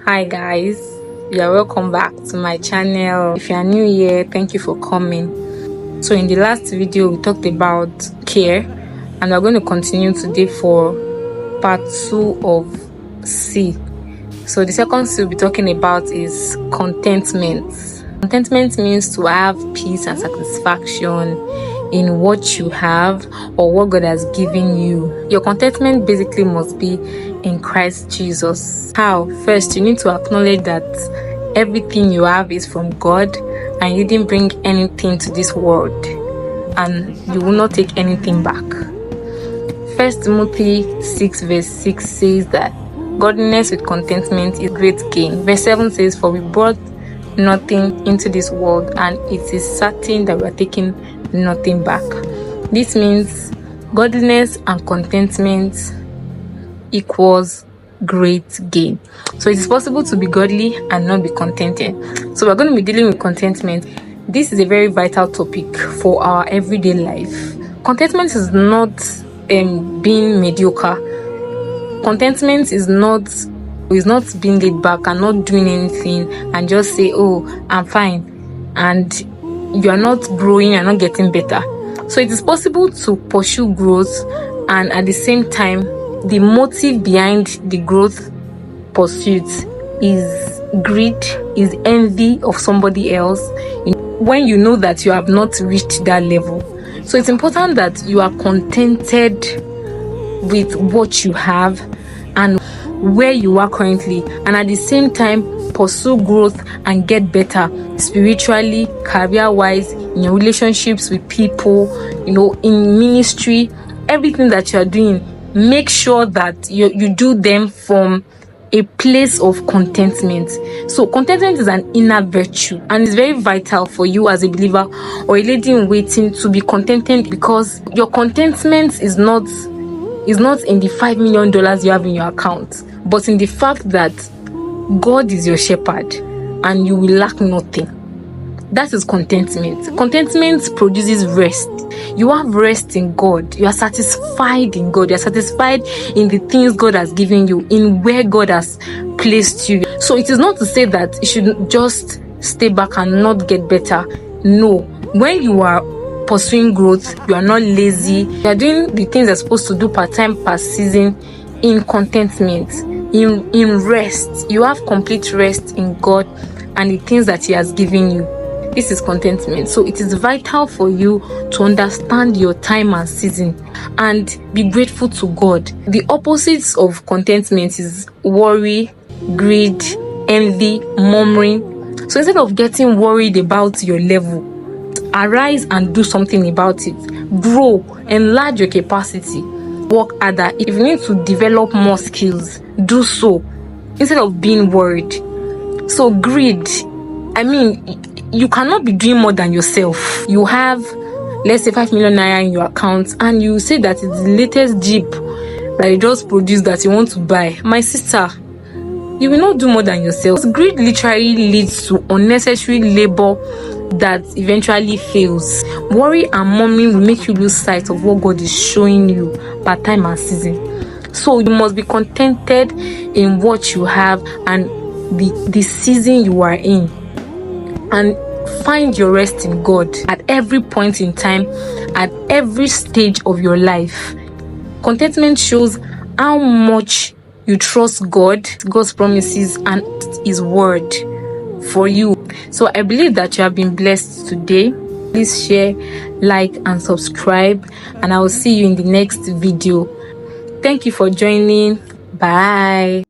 Hi guys, you are welcome back to my channel. If you are new here, thank you for coming. So in the last video we talked about care, and we're going to continue today for part 2 of C. So the second C we'll be talking about is contentment. Contentment means to have peace and satisfaction in what you have or what God has given you. Your contentment basically must be in Christ Jesus. How? First, you need to acknowledge that everything you have is from God and you didn't bring anything to this world, and you will not take anything back. 1 Timothy 6 verse 6 says that godliness with contentment is great gain. Verse 7 says, for we brought nothing into this world, and it is certain that we are taking nothing back. This means godliness and contentment equals great gain. So it is possible to be godly and not be contented. So we're going to be dealing with contentment. This is a very vital topic for our everyday life. Contentment is not being mediocre. Contentment is not being laid back and not doing anything and just say, oh, I'm fine, and you are not growing and not getting better. So it is possible to pursue growth, and at the same time the motive behind the growth pursuit is greed, is envy of somebody else when you know that you have not reached that level. So it's important that you are contented with what you have and where you are currently, and at the same time pursue growth and get better spiritually, career-wise, in your relationships with people, in ministry. Everything that you are doing, make sure that you do them from a place of contentment. So contentment is an inner virtue, and it's very vital for you as a believer or a lady in waiting to be contented, because your contentment is not in the $5 million you have in your account, but in the fact that God is your shepherd and you will lack nothing. That is contentment. Contentment produces rest. You have rest in God. You are satisfied in God. You are satisfied in the things God has given you, in where God has placed you. So it is not to say that you should just stay back and not get better. No. When you are pursuing growth, you are not lazy. You are doing the things you're supposed to do part-time, per season, in contentment, in rest. You have complete rest in God and the things that He has given you. This is contentment. So it is vital for you to understand your time and season and be grateful to God. The opposites of contentment is worry, greed, envy, murmuring. So instead of getting worried about your level, arise and do something about it. Grow, enlarge your capacity, work harder. If you need to develop more skills, do so instead of being worried. So greed, you cannot be doing more than yourself. You have, let's say, 5 million naira in your account, and you say that it's the latest Jeep that you just produced that you want to buy. My sister, you will not do more than yourself. Greed literally leads to unnecessary labor that eventually fails. Worry and murmuring will make you lose sight of what God is showing you by time and season. So you must be contented in what you have and the season you are in, and find your rest in God at every point in time, at every stage of your life. Contentment shows how much you trust God, God's promises, and His word for you. So I believe that you have been blessed today. Please share, like, and subscribe, and I will see you in the next video. Thank you for joining. Bye.